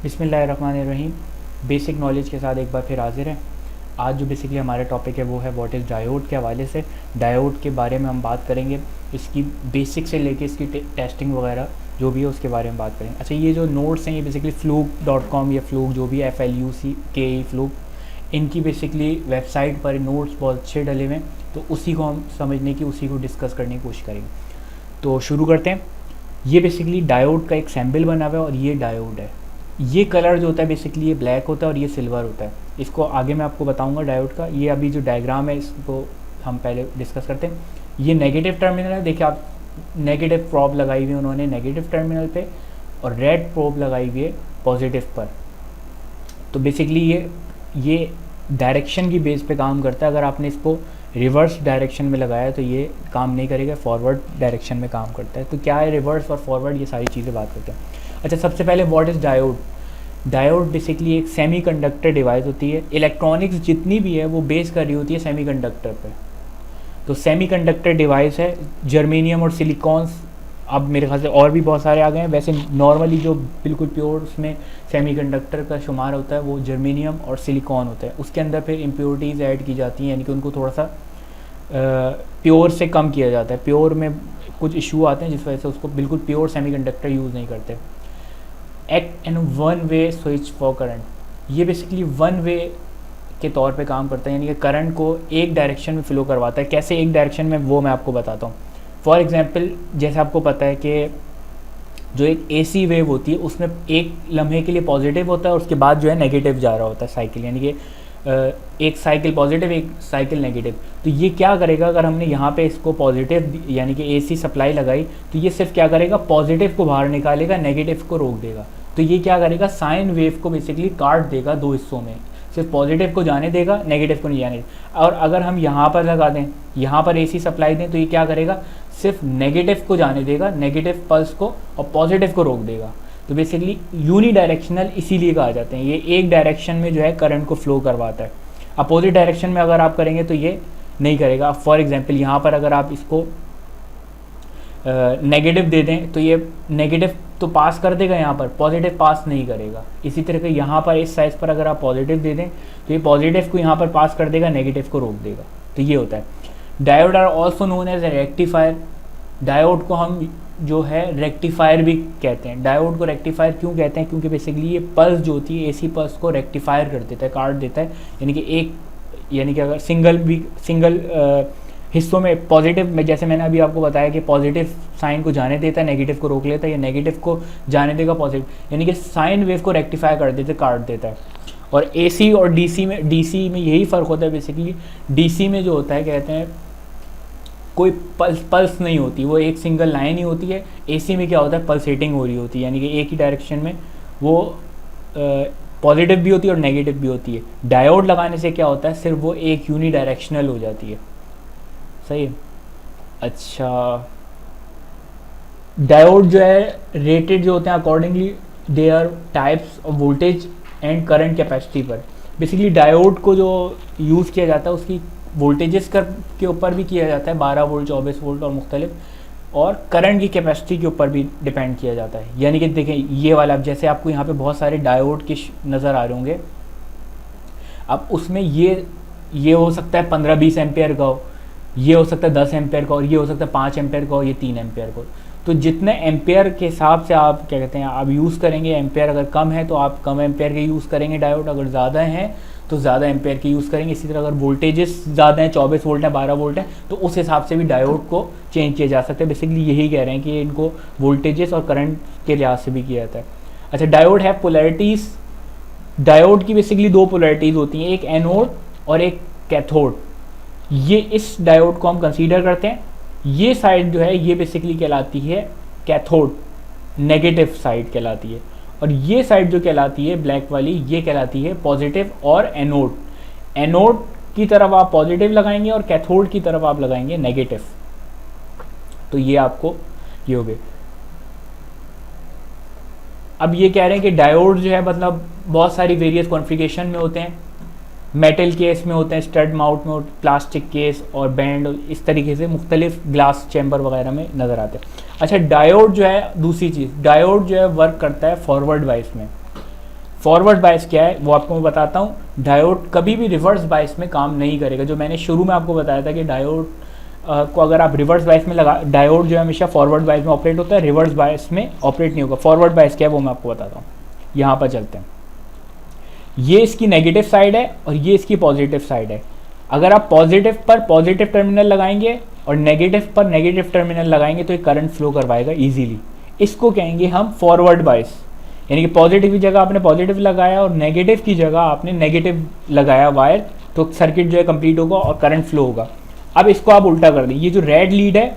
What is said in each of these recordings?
बिस्मिल्लाहिर्रहमानिर्रहीम। Basic knowledge के साथ एक बार फिर हाजिर हैं। आज जो बेसिकली हमारा टॉपिक है वो है व्हाट इज़ डायोड के हवाले से। डायोड के बारे में हम बात करेंगे, इसकी बेसिक से लेके इसकी टेस्टिंग वगैरह जो भी है उसके बारे में बात करेंगे। अच्छा, ये जो नोट्स हैं ये बेसिकली fluke.com या फ्लूक जो भी है FLUCKE फ्लूक, इनकी बेसिकली वेबसाइट पर नोट्स बहुत अच्छे डले हुए हैं, तो उसी को हम समझने की, उसी को डिस्कस करने की कोशिश करेंगे। तो शुरू करते हैं। ये बेसिकली डायोड का एक सैम्पल बना हुआ है और ये डायोड है। ये कलर जो होता है बेसिकली ये ब्लैक होता है और ये सिल्वर होता है। इसको आगे मैं आपको बताऊंगा डायोड का। ये अभी जो डायग्राम है इसको हम पहले डिस्कस करते हैं। ये नेगेटिव टर्मिनल है, देखिए आप, नेगेटिव प्रोब लगाई हुई है उन्होंने नेगेटिव टर्मिनल पे और रेड प्रोब लगाई हुई है पॉजिटिव पर। तो बेसिकली ये डायरेक्शन की बेस पे काम करता है। अगर आपने इसको रिवर्स डायरेक्शन में लगाया है तो ये काम नहीं करेगा, फॉरवर्ड डायरेक्शन में काम करता है। तो क्या है रिवर्स और फॉरवर्ड, ये सारी चीज़ें बात करते हैं। अच्छा, सबसे पहले what is diode. Diode basically एक सेमीकंडक्टर डिवाइस होती है। इलेक्ट्रॉनिक्स जितनी भी है वो बेस कर रही होती है सेमीकंडक्टर पे। तो सेमीकंडक्टर डिवाइस है, जर्मेनियम और सिलिकॉन्स, अब मेरे ख्याल से और भी बहुत सारे आ गए हैं। वैसे नॉर्मली जो बिल्कुल प्योर उसमें सेमीकंडक्टर का शुमार होता है वो जर्मेनियम और सिलिकॉन होता है। उसके अंदर फिर इम्प्योरिटीज़ ऐड की जाती हैं, यानी कि उनको थोड़ा सा प्योर से कम किया जाता है। प्योर में कुछ इशू आते हैं जिस वजह से उसको बिल्कुल प्योर सेमीकंडक्टर यूज़ नहीं करते। Act and one way switch for current, ये बेसिकली वन वे के तौर पे काम करता है, यानी कि करंट को एक डायरेक्शन में फ़्लो करवाता है। कैसे एक डायरेक्शन में, वो मैं आपको बताता हूँ। फॉर एग्जांपल, जैसे आपको पता है कि जो एक AC वेव होती है उसमें एक लम्हे के लिए पॉजिटिव होता है और उसके बाद जो है नेगेटिव जा रहा होता है साइकिल, यानी कि एक साइकिल पॉजिटिव एक साइकिल नेगेटिव। तो ये क्या करेगा, अगर हमने यहाँ पे इसको पॉजिटिव यानी कि AC सप्लाई लगाई तो ये सिर्फ क्या करेगा, पॉजिटिव को बाहर निकालेगा, नेगेटिव को रोक देगा। तो ये क्या करेगा, साइन वेव को बेसिकली काट देगा दो हिस्सों में, सिर्फ पॉजिटिव को जाने देगा, नेगेटिव को नहीं जाने देगा। और अगर हम यहाँ पर लगा दें, यहाँ पर AC सप्लाई दें, तो ये क्या करेगा, सिर्फ नेगेटिव को जाने देगा, नेगेटिव पल्स को, और पॉजिटिव को रोक देगा। तो बेसिकली यूनी डायरेक्शनल इसीलिए कहा जाते हैं। ये एक डायरेक्शन में जो है करंट को फ्लो करवाता है। अपोजिट डायरेक्शन में अगर आप करेंगे तो ये नहीं करेगा। फॉर एग्जांपल, यहाँ पर अगर आप इसको नेगेटिव दे दें तो ये नेगेटिव तो पास कर देगा, यहाँ पर पॉजिटिव पास नहीं करेगा। इसी तरह के यहाँ पर इस साइज पर अगर आप पॉजिटिव दे दें तो ये पॉजिटिव को यहाँ पर पास कर देगा, नेगेटिव को रोक देगा। तो ये होता है। Diode are also known as a rectifier. Diode को हम जो है रेक्टिफायर भी कहते हैं। डायोड को रेक्टिफायर क्यों कहते हैं, क्योंकि बेसिकली ये पल्स जो होती है AC पल्स को रेक्टिफायर कर देता है, काट देता है। यानी कि अगर सिंगल हिस्सों में पॉजिटिव में, जैसे मैंने अभी आपको बताया कि पॉजिटिव साइन को जाने देता है, नेगेटिव को रोक लेता है, या नेगेटिव को जाने देगा पॉजिटिव, यानी कि साइन वेव को रेक्टिफाई कर देते, काट देता है। और AC और DC में यही फ़र्क होता है। बेसिकली DC में जो होता है, कहते हैं कोई पल्स नहीं होती, वो एक सिंगल लाइन ही होती है। AC में क्या होता है, पल्सेटिंग हो रही होती है, यानी कि एक ही डायरेक्शन में वो पॉजिटिव भी होती है और नेगेटिव भी होती है। डायोड लगाने से क्या होता है, सिर्फ वो एक यूनी डायरेक्शनल हो जाती है। सही है। अच्छा, डायोड जो है रेटेड जो होते हैं accordingly they are types of voltage and current capacity पर। बेसिकली डायोड को जो यूज़ किया जाता है उसकी वोल्टेजेस के ऊपर भी किया जाता है, 12 वोल्ट, 24 वोल्ट और मुख्तलिफ, और करंट की कैपेसिटी के ऊपर भी डिपेंड किया जाता है। यानी कि देखें ये वाला, जैसे आपको यहाँ पे बहुत सारे डायोड के नज़र आ रहे होंगे, अब उसमें ये हो सकता है 15-20 एम्पेयर का हो, ये हो सकता है 10 एम्पेयर का, और ये हो सकता है 5 एम्पेयर का, और ये 3 एम्पेयर का। तो जितने एम्पेयर के हिसाब से आप क्या कहते हैं आप यूज़ करेंगे, एम्पेयर अगर कम है तो आप कम एम्पेयर के यूज़ करेंगे डायोड, अगर ज़्यादा हैं तो ज़्यादा एम्पेयर के यूज़ करेंगे। इसी तरह अगर वोल्टेजेस ज़्यादा हैं, 24 वोल्ट है, 12 वोल्ट है, तो उस हिसाब से भी डायोड को चेंज किया जा सकता है। बेसिकली यही कह रहे हैं कि इनको वोल्टेजेस और करंट के लिहाज से भी किया जाता है। अच्छा, डायोड है पोलैरिटीज़। डायोड की बेसिकली दो पोलैरिटीज़ होती हैं, एक एनोड और एक कैथोड। ये इस डायोड को हम कंसीडर करते हैं। ये साइड जो है ये बेसिकली कहलाती है कैथोड, नेगेटिव साइड कहलाती है, और ये साइड जो कहलाती है ब्लैक वाली, ये कहलाती है पॉजिटिव और एनोड। एनोड की तरफ आप पॉजिटिव लगाएंगे और कैथोड की तरफ आप लगाएंगे नेगेटिव। तो ये आपको ये हो गए। अब ये कह रहे हैं कि डायोड जो है मतलब बहुत सारी वेरियस कॉन्फ़िगरेशन में होते हैं। मेटल केस में होते हैं, स्टड माउंट में, प्लास्टिक केस और बैंड, इस तरीके से मुख्तलिफ ग्लास चैम्बर वगैरह में नज़र आते हैं। अच्छा, डायोड जो है दूसरी चीज़, डायोड जो है वर्क करता है फॉरवर्ड वाइज में। फॉरवर्ड बायस क्या है वो आपको मैं बताता हूँ। डायोड कभी भी रिवर्स बायस में काम नहीं करेगा। जो मैंने शुरू में आपको बताया था कि डायोड को अगर आप रिवर्स बायस में लगा, डायोड जो है हमेशा फॉरवर्ड बायस में ऑपरेट होता है, रिवर्स बायस में ऑपरेट नहीं होगा। फॉरवर्ड बायस क्या है वो मैं आपको बताता हूँ। यहाँ पर चलते हैं। ये इसकी नेगेटिव साइड है और ये इसकी पॉजिटिव साइड है। अगर आप पॉजिटिव पर पॉजिटिव टर्मिनल लगाएंगे और नेगेटिव पर नेगेटिव टर्मिनल लगाएंगे तो ये करंट फ्लो करवाएगा इजीली। इसको कहेंगे हम फॉरवर्ड बायस, यानी कि पॉजिटिव की जगह आपने पॉजिटिव लगाया और नेगेटिव की जगह आपने नेगेटिव लगाया वायर, तो सर्किट जो है कंप्लीट होगा और करंट फ्लो होगा। अब इसको आप उल्टा कर दें, ये जो रेड लीड है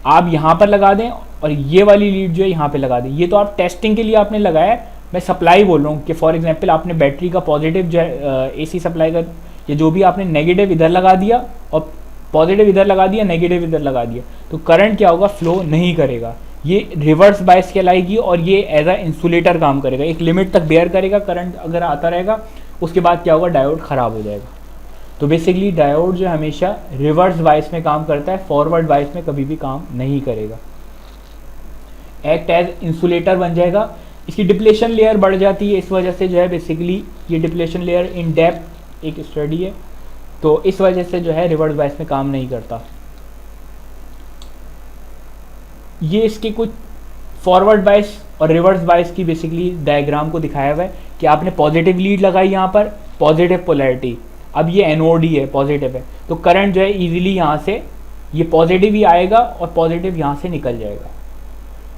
आप यहाँ पर लगा दें और ये वाली लीड जो है यहाँ पे लगा दें। ये तो आप टेस्टिंग के लिए आपने लगाया है, मैं सप्लाई बोल रहा हूँ कि फॉर एग्जांपल आपने बैटरी का पॉजिटिव जो है एसी सप्लाई का ये जो भी आपने नेगेटिव इधर लगा दिया और पॉजिटिव इधर लगा दिया, नेगेटिव इधर लगा दिया, तो करंट क्या होगा, फ्लो नहीं करेगा। ये रिवर्स बायस कहलाएगी और ये एज अ इंसुलेटर काम करेगा, एक लिमिट तक बेयर करेगा। करंट अगर आता रहेगा उसके बाद क्या होगा, डायोड ख़राब हो जाएगा। तो बेसिकली डायोड जो हमेशा रिवर्स बायस में काम करता है, फॉरवर्ड बायस में कभी भी काम नहीं करेगा। एक्ट एज इंसुलेटर बन जाएगा। इसकी डिप्लेशन लेयर बढ़ जाती है, इस वजह से जो है बेसिकली ये डिप्लेशन लेयर इन डेप्थ एक स्टडी है, तो इस वजह से जो है रिवर्स बायस में काम नहीं करता। ये इसके कुछ फॉरवर्ड बायस और रिवर्स बायस की बेसिकली डायग्राम को दिखाया हुआ है कि आपने पॉजिटिव लीड लगाई यहाँ पर, पॉजिटिव पोलैरिटी, अब ये एनोड ही है, पॉजिटिव है, तो करंट जो है इजीली यहाँ से ये पॉजिटिव ही आएगा और पॉजिटिव यहाँ से निकल जाएगा,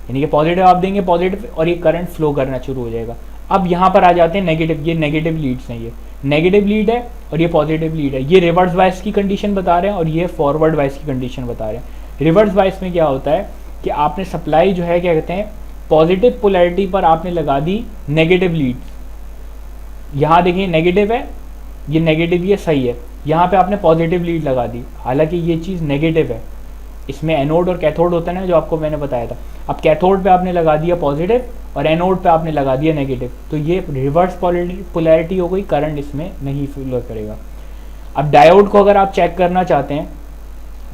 यानी कि पॉजिटिव आप देंगे पॉजिटिव और ये करंट फ्लो करना शुरू हो जाएगा। अब यहाँ पर आ जाते हैं नेगेटिव, ये नेगेटिव लीड्स हैं, ये नेगेटिव लीड है और ये पॉजिटिव लीड है। ये रिवर्स बायस की कंडीशन बता रहे हैं और ये फॉरवर्ड बायस की कंडीशन बता रहे हैं। रिवर्स बायस में क्या होता है कि आपने सप्लाई जो है क्या कहते हैं पॉजिटिव पोलैरिटी पर आपने लगा दी नेगेटिव लीड। यहाँ देखिए नेगेटिव है, ये नेगेटिव, ये सही है, यहाँ पे आपने पॉजिटिव लीड लगा दी, हालांकि ये चीज़ नेगेटिव है। इसमें एनोड और कैथोड होता है ना, जो आपको मैंने बताया था। अब कैथोड पे आपने लगा दिया पॉजिटिव और एनोड पे आपने लगा दिया नेगेटिव, तो ये रिवर्स पोलैरिटी हो गई, करंट इसमें नहीं फ्लो करेगा। अब डायोड को अगर आप चेक करना चाहते हैं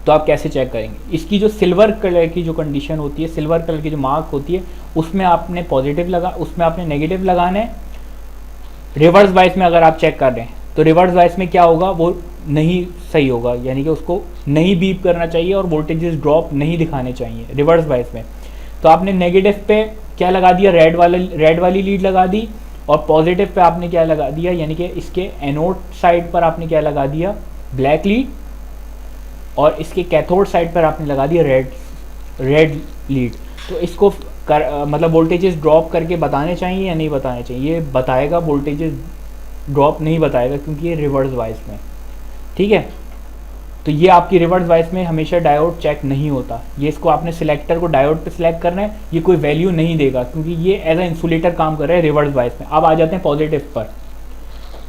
तो आप कैसे चेक करेंगे, इसकी जो सिल्वर कलर की जो कंडीशन होती है, सिल्वर कलर की जो मार्क होती है, उसमें आपने पॉजिटिव लगा, उसमें आपने नेगेटिव लगाना है। रिवर्स बायस में अगर आप चेक कर रहे हैं तो रिवर्स बायस में क्या होगा, वो नहीं सही होगा, यानी कि उसको नहीं बीप करना चाहिए और वोल्टेजेस ड्रॉप नहीं दिखाने चाहिए रिवर्स बायस में। तो आपने नेगेटिव पे क्या लगा दिया, रेड वाली लीड लगा दी, और पॉजिटिव पे आपने क्या लगा दिया, यानी कि इसके एनोड साइड पर आपने क्या लगा दिया, ब्लैक लीड, और इसके कैथोड साइड पर आपने लगा दिया रेड लीड। तो इसको मतलब वोल्टेजेस ड्रॉप करके बताने चाहिए या नहीं बताने चाहिए, ये बताएगा, वोल्टेजेस ड्रॉप नहीं बताएगा क्योंकि ये रिवर्स बायस में, ठीक है। तो ये आपकी रिवर्स बायस में हमेशा डायोड चेक नहीं होता, ये इसको आपने सिलेक्टर को डायोड पे सिलेक्ट करना है, ये कोई वैल्यू नहीं देगा क्योंकि ये एज अ इंसुलेटर काम कर रहा है रिवर्स बायस में। अब आ जाते हैं पॉजिटिव पर,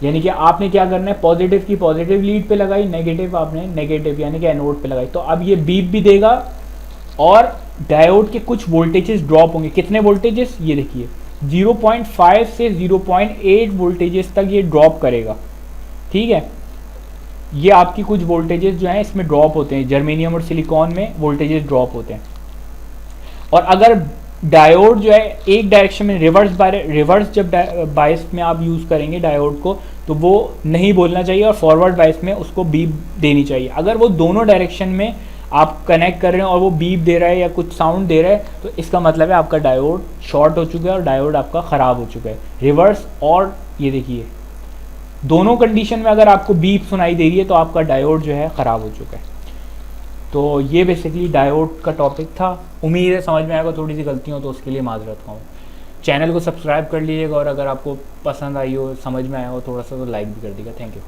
यानी कि आपने क्या करना है, पॉजिटिव की पॉजिटिव लीड पे लगाई, नेगेटिव आपने नेगेटिव यानी कि एनोड पे लगाई, तो अब ये बीप भी देगा और डायोड के कुछ वोल्टेजेस ड्रॉप होंगे। कितने वोल्टेजेस, ये देखिए 0.5 से 0.8 वोल्टेजेस तक ये ड्रॉप करेगा, ठीक है। ये आपकी कुछ वोल्टेजेस जो हैं इसमें ड्रॉप होते हैं, जर्मेनियम और सिलिकॉन में वोल्टेजेस ड्रॉप होते हैं। और अगर डायोड जो है एक डायरेक्शन में रिवर्स जब बायस में आप यूज़ करेंगे डायोड को, तो वो नहीं बोलना चाहिए और फॉरवर्ड बायस में उसको बीप देनी चाहिए। अगर वो दोनों डायरेक्शन में आप कनेक्ट कर रहे हैं और वो बीप दे रहा है या कुछ साउंड दे रहा है, तो इसका मतलब है आपका डायोड शॉर्ट हो चुका है और डायोड आपका ख़राब हो चुका है। रिवर्स और ये देखिए दोनों कंडीशन में अगर आपको बीप सुनाई दे रही है तो आपका डायोड जो है ख़राब हो चुका है। तो ये बेसिकली डायोड का टॉपिक था। उम्मीद है समझ में आएगा, थोड़ी सी गलती हो तो उसके लिए माजरत हूँ। चैनल को सब्सक्राइब कर लीजिएगा और अगर आपको पसंद आई हो, समझ में आया हो थोड़ा सा, तो लाइक भी कर दीजिएगा। Thank you.